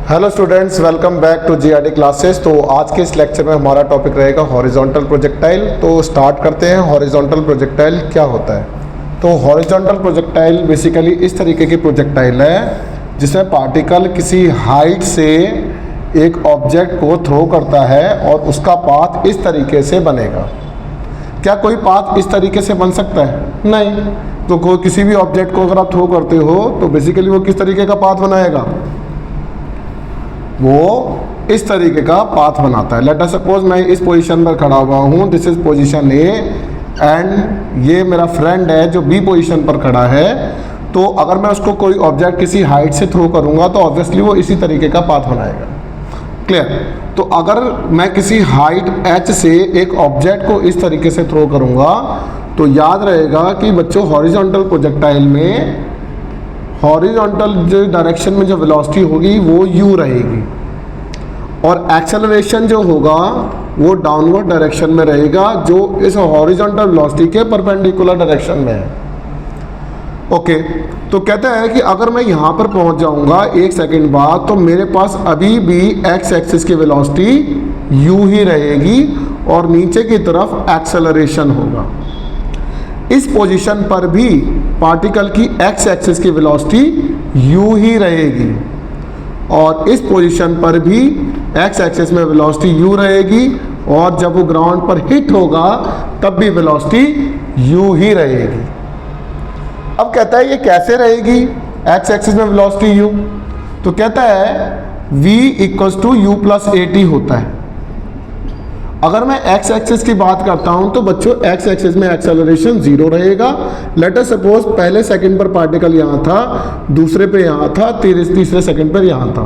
Hello students, welcome back to GRD classes. तो आज के इस लेक्चर में हमारा टॉपिक रहेगा हॉरिजॉन्टल प्रोजेक्टाइल। तो स्टार्ट करते हैं। हॉरिजॉन्टल प्रोजेक्टाइल क्या होता है? तो हॉरिजॉन्टल प्रोजेक्टाइल बेसिकली इस तरीके की प्रोजेक्टाइल है जिसमें पार्टिकल किसी हाइट से एक ऑब्जेक्ट को थ्रो करता है और उसका पाथ इस तरीके से बनेगा। क्या कोई पाथ इस तरीके से बन सकता है? नहीं। तो कोई किसी भी ऑब्जेक्ट को अगर आप थ्रो करते हो तो बेसिकली वो किस तरीके का पाथ बनाएगा? वो इस तरीके का पाथ बनाता है। लेट अस सपोज मैं इस पोजीशन पर खड़ा हुआ हूँ, this is position A, and ये मेरा फ्रेंड है जो बी पोजीशन पर खड़ा है। तो अगर मैं उसको कोई ऑब्जेक्ट किसी हाइट से थ्रो करूँगा तो ऑब्वियसली वो इसी तरीके का पाथ बनाएगा। क्लियर? तो अगर मैं किसी हाइट h से एक ऑब्जेक्ट को इस तरीके से थ्रो करूँगा तो याद रहेगा कि बच्चों हॉरिजॉन्टल प्रोजेक्टाइल में हॉरिजॉन्टल जो डायरेक्शन में जो वेलोसिटी होगी वो u रहेगी और एक्सेलरेशन जो होगा वो डाउनवर्ड डायरेक्शन में रहेगा जो इस हॉरिजॉन्टल वेलोसिटी के परपेंडिकुलर डायरेक्शन में है। ओके, तो कहता है कि अगर मैं यहाँ पर पहुँच जाऊँगा 1 सेकंड बाद तो मेरे पास अभी भी एक्स एक्सिस की वेलोसिटी u ही रहेगी और नीचे की तरफ एक्सेलरेशन होगा। इस पोजीशन पर भी पार्टिकल की एक्स एक्सिस की वेलोसिटी u ही रहेगी और इस पोजीशन पर भी एक्स एक्सिस में वेलोसिटी u रहेगी और जब वो ग्राउंड पर हिट होगा तब भी वेलोसिटी u ही रहेगी। अब कहता है ये कैसे रहेगी एक्स एक्सिस में वेलोसिटी u? तो कहता है v equals to u plus at होता है। अगर मैं एक्स एक्सिस की बात करता हूं तो बच्चों एक्स एक्सिस में एक्सेलरेशन 0 रहेगा। लेट अस सपोज पहले सेकंड पर पार्टिकल यहां था, दूसरे पे यहां था, तीसरे सेकंड पर यहां था।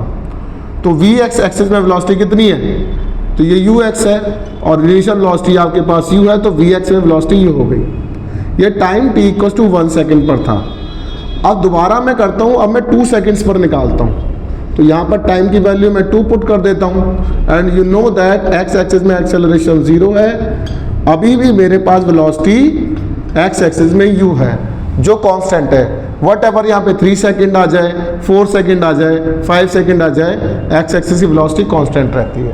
तो v एक्स एक्सिस में वेलोसिटी कितनी है? तो ये ux है और इनिशियल वेलोसिटी आपके पास u है तो v एक्स में वेलोसिटी u हो गई। ये time t equals to 1 second पर था। अब दोबारा मैं करता हूँ, अब मैं 2 सेकंड्स पर निकालता हूँ तो यहाँ पर टाइम की वैल्यू मैं 2 पुट कर देता हूँ and you know that x axis में एक्सेलरेशन 0 है। अभी भी मेरे पास वेलोसिटी एक्स एक्सिस में u है जो कांस्टेंट है। वट एवर यहाँ पे 3 सेकंड आ जाए, 4 सेकंड आ जाए, 5 सेकंड आ जाए, एक्स एक्सिस की वेलोसिटी कांस्टेंट रहती है।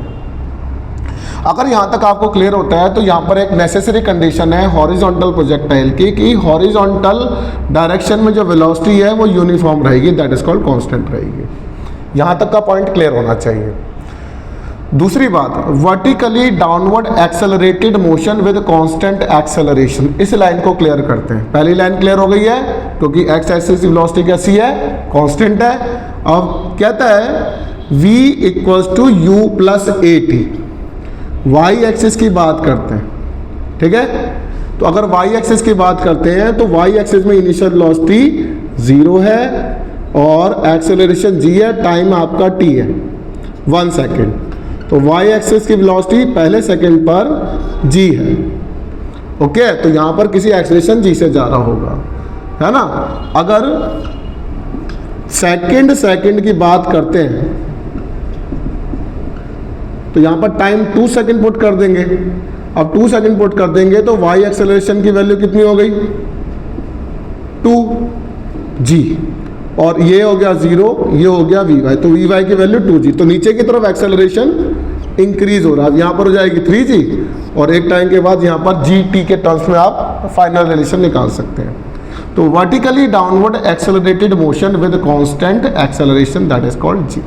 अगर यहाँ तक आपको क्लियर होता है तो यहाँ पर एक नेसेसरी कंडीशन है हॉरिजॉन्टल प्रोजेक्टाइल की कि हॉरिजॉन्टल डायरेक्शन में जो वेलोसिटी है वो यूनिफॉर्म रहेगी, दैट इज कॉल्ड कांस्टेंट रहेगी। यहाँ तक का पॉइंट क्लियर होना चाहिए। दूसरी बात, vertically downward accelerated motion with constant acceleration, इस लाइन को क्लियर करते हैं। पहली लाइन क्लियर हो गई है क्योंकि एक्स एक्सिस की वेलोसिटी कैसी है? कांस्टेंट है। अब कहता है v equals to u plus at। Y axis की बात करते हैं, ठीक है? तो अगर वाई एक्सिस की बात करते हैं तो वाई एक्सिस में इनिशियल वेलोसिटी 0 है और एक्सेलरेशन g है, टाइम आपका t है 1 सेकेंड। तो वाई एक्सिस की वेलोसिटी पहले सेकेंड पर g है। ओके, तो यहाँ पर किसी एक्सेलरेशन g से जा रहा होगा, है ना? अगर सेकेंड की बात करते हैं तो यहाँ पर टाइम 2 सेकंड पुट कर देंगे। अब 2 सेकंड पुट कर देंगे तो y एक्सेलरेशन की वैल्यू कितनी हो गई? 2g और ये हो गया 0, ये हो गया vy, तो vy की वैल्यू 2g। तो नीचे की तरफ एक्सेलरेशन इंक्रीज हो रहा है, यहाँ पर हो जाएगी 3g और एक टाइम के बाद यहाँ पर gt के टर्म्स में आप फाइनल रिलेशन निकाल सकते हैं। तो vertically downward accelerated motion with constant acceleration, that is called g।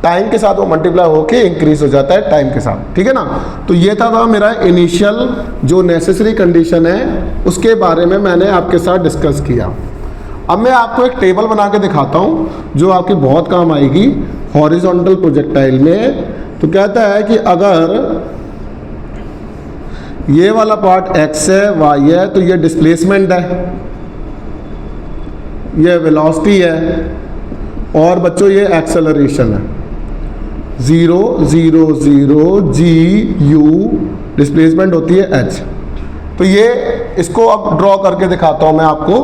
Time के साथ वो मल्टीप्लाई होके इंक्रीज हो जाता है टाइम के साथ, ठीक है ना? तो ये था मेरा इनिशियल जो नेसेसरी कंडीशन है उसके बारे में मैंने आपके साथ डिस्कस किया। अब मैं आपको एक टेबल बना के दिखाता हूँ जो आपकी बहुत काम आएगी हॉरिजॉन्टल प्रोजेक्टाइल में। तो कहता है कि अगर ये वाला पार्ट x है, y है, तो ये डिस्प्लेसमेंट है, ये वेलोसिटी है और बच्चों ये एक्सेलरेशन है। 0 0 0 g u, डिस्प्लेसमेंट होती है h। तो ये इसको अब ड्रॉ करके दिखाता हूँ मैं आपको।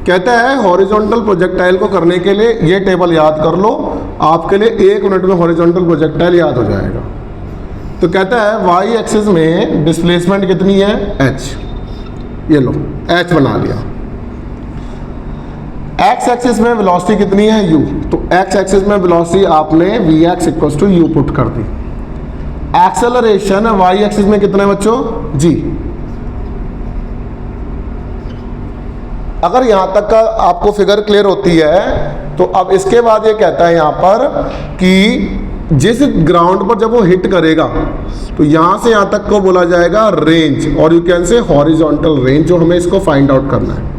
कहता है हॉरिजॉन्टल प्रोजेक्टाइल को करने के लिए ये टेबल याद कर लो, आपके लिए 1 मिनट में हॉरिजॉन्टल प्रोजेक्टाइल याद हो जाएगा। तो कहता है वाई एक्सिस में डिस्प्लेसमेंट कितनी है? h। ये लो h बना लिया। एक्स एक्सिस में वेलोसिटी कितनी है u, तो एक्स एक्सिस में वेलोसिटी आपने vx equals to u put कर दी। एक्सेलरेशन y एक्सिस में कितना है बच्चों g। अगर यहां तक का आपको फिगर क्लियर होती है तो अब इसके बाद ये कहता है यहां पर कि जिस ग्राउंड पर जब वो हिट करेगा तो यहां से यहां तक को बोला जाएगा रेंज, और यू कैन से हॉरिजॉन्टल रेंज, जो हमें इसको फाइंड आउट करना है।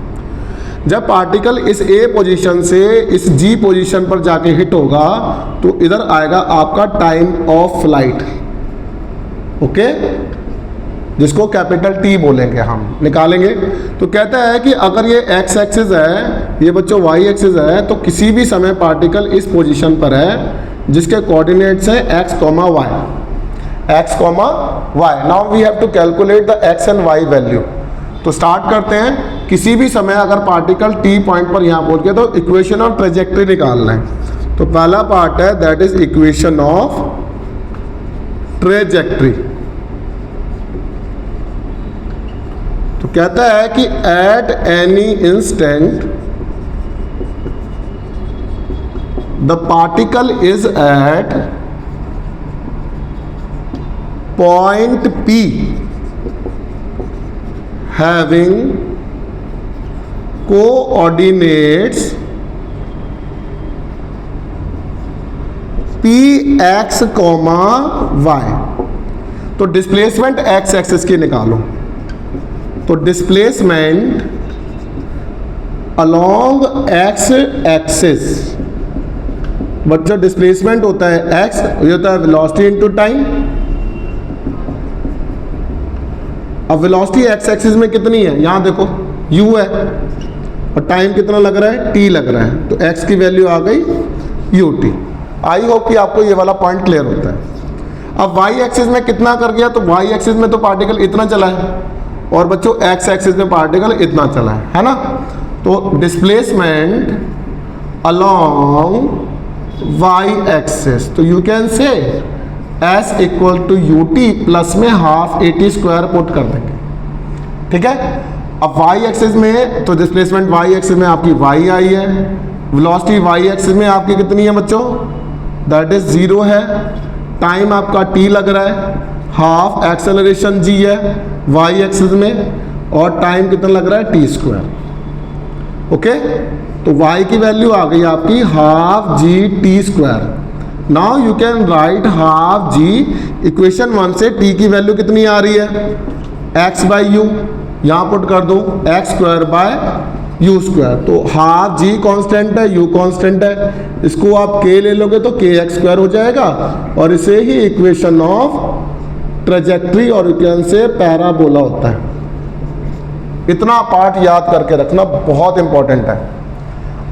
जब पार्टिकल इस ए पोजीशन से इस जी पोजीशन पर जाके हिट होगा तो इधर आएगा आपका टाइम ऑफ फ्लाइट, ओके, जिसको कैपिटल टी बोलेंगे, हम निकालेंगे। तो कहता है कि अगर ये एक्स एक्सिस है, ये बच्चों वाई एक्सिस है, तो किसी भी समय पार्टिकल इस पोजीशन पर है जिसके कोऑर्डिनेट्स है x comma y, x comma y. Now we have to calculate the x and y value. तो स्टार्ट करते हैं। किसी भी समय अगर पार्टिकल टी पॉइंट पर यहाँ पहुंच गया तो इक्वेशन ऑफ ट्रेजेक्ट्री निकालना है। तो पहला पार्ट है that is equation of trajectory. तो कहता है कि at any instant the particle is at point P having coordinates px, y। तो डिस्प्लेसमेंट एक्स एक्सिस की निकालो। तो डिस्प्लेसमेंट अलोंग एक्स एक्सिस, बच्चों डिस्प्लेसमेंट होता है एक्स, ये होता है वेलोसिटी इनटू टाइम। अब वेलोसिटी एक्स एक्सिस में कितनी है, यहां देखो u है और टाइम कितना लग रहा है, t लग रहा है, तो x की वैल्यू आ गई ut। आई होप कि आपको ये वाला पॉइंट क्लियर होता है। अब y एक्सिस में कितना कर गया, तो y एक्सिस में तो पार्टिकल इतना चला है और बच्चों x एक्सिस में पार्टिकल इतना चला है ना। तो डिस्प्लेसमेंट अलोंग y एक्सिस, तो you can say S equal to ut plus में हाफ at स्क्वायर पुट कर देंगे, ठीक है। अब y एक्सिस में तो डिस्प्लेसमेंट y एक्सिस में आपकी y आई है, वेलोसिटी y एक्सिस में आपकी कितनी है बच्चों, दैट इज 0 है, टाइम आपका t लग रहा है, हाफ एक्सेलरेशन g है y एक्सिस में, और टाइम कितना लग रहा है t स्क्वायर, ओके। तो y की वैल्यू आ गई आपकी half g t square. Now you can write half g, equation 1 से t की वैल्यू कितनी आ रही है, x बाई यू, यहाँ पुट कर दो x square by you square. तो हाफ जी कांस्टेंट है, u कांस्टेंट है, इसको आप k ले लोगे तो k x स्क्वायर हो जाएगा, और इसे ही इक्वेशन ऑफ ट्रेजेक्ट्री और यू कैन से पैराबोला होता है। इतना पार्ट याद करके रखना बहुत इंपॉर्टेंट है।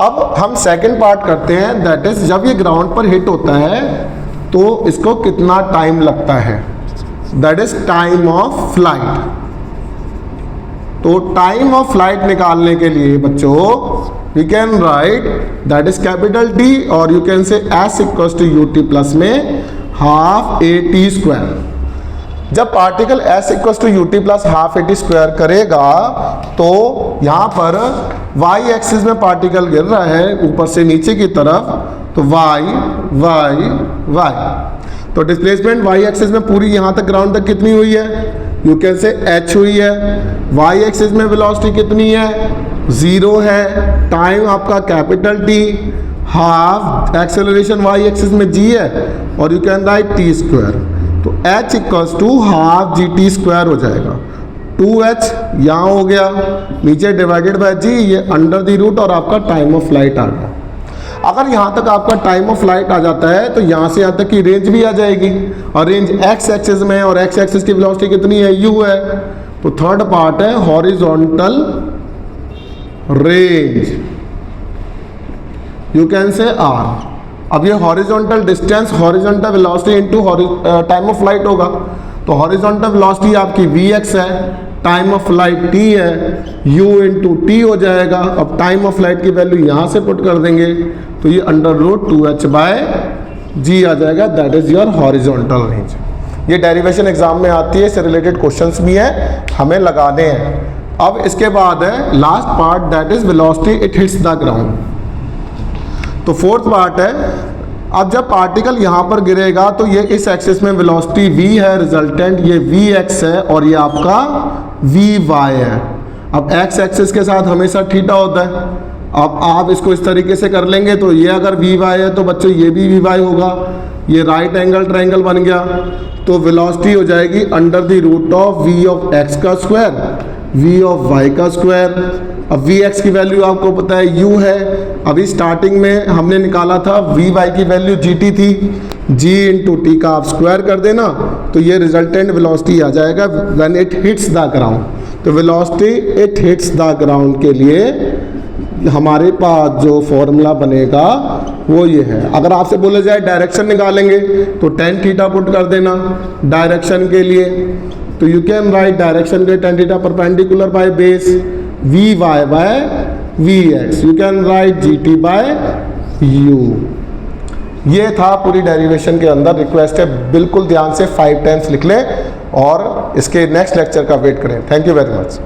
अब हम सेकंड पार्ट करते हैं, दैट इज जब ये ग्राउंड पर हिट होता है तो इसको कितना टाइम लगता है, that is time of flight. तो टाइम ऑफ फ्लाइट निकालने के लिए बच्चों we can write that is capital T, और you can say S equals to ut plus में हाफ at स्क्वायर। जब particle S equals to ut plus half at square करेगा तो यहाँ पर y एक्सिस में पार्टिकल गिर रहा है ऊपर से नीचे की तरफ, तो y y y। तो डिस्प्लेसमेंट y एक्सिस में पूरी यहाँ तक ग्राउंड तक कितनी हुई है, यू कैन से h हुई है। y एक्सिस में वेलोसिटी कितनी है, 0 है, टाइम आपका capital T, half acceleration y axis में g है, और you can write t square. तो h equals to half g t square हो जाएगा, 2h यहाँ हो गया, नीचे डिवाइडेड बाय g, ये अंडर द रूट, और आपका टाइम ऑफ फ्लाइट आ गया। अगर यहाँ तक आपका टाइम ऑफ फ्लाइट आ जाता है तो यहाँ से यहाँ तक की रेंज भी आ जाएगी, और रेंज x एक्सिस में, और x एक्सिस की वेलोसिटी कितनी है, u है। तो थर्ड पार्ट है horizontal range, you can say r। अब ये horizontal distance, horizontal velocity into time of flight होगा। तो हॉरिजॉन्टल वेलोसिटी आपकी vx है, टाइम ऑफ फ्लाइट t है, u इंटू टी हो जाएगा। अब टाइम ऑफ फ्लाइट की वैल्यू यहाँ से पुट कर देंगे तो ये under root 2h by g आ जाएगा, that is your horizontal range. ये डेरिवेशन एग्जाम में आती है, इससे रिलेटेड क्वेश्चंस भी हैं, हमें लगाने हैं। अब इसके बाद है last part, that is velocity it hits the ground. तो फोर्थ पार्ट है, अब जब पार्टिकल यहाँ पर गिरेगा तो ये इस एक्सिस में वेलोसिटी v है रिजल्टेंट, ये vx है और ये आपका vy है। अब x एक्सिस के साथ हमेशा थीटा होता है। अब आप इसको इस तरीके से कर लेंगे तो ये अगर vy है तो बच्चों ये भी vy होगा, ये राइट एंगल ट्रायंगल बन गया। तो वेलोसिटी हो जाएगी under the root of v of x का स्क्वायर v ऑफ y का स्क्वायर। अब vx की वैल्यू आपको पता है u है। अभी स्टार्टिंग में हमने निकाला था vy की वैल्यू gt थी, g इंटू टी का आप स्क्वायर कर देना तो ये रिजल्टेंट वेलोसिटी आ जाएगा when it hits the ground. तो velocity it hits the ground के लिए हमारे पास जो फॉर्मूला बनेगा वो ये है। अगर आपसे बोला जाए डायरेक्शन निकालेंगे तो tan थीटा पुट कर देना डायरेक्शन के लिए। तो यू कैन राइट डायरेक्शन के tan theta perpendicular by base vy by vx, you can write gt by u। ये था पूरी डेरिवेशन के अंदर। रिक्वेस्ट है बिल्कुल ध्यान से 5 टाइम्स लिख लें और इसके नेक्स्ट लेक्चर का वेट करें। Thank you very much.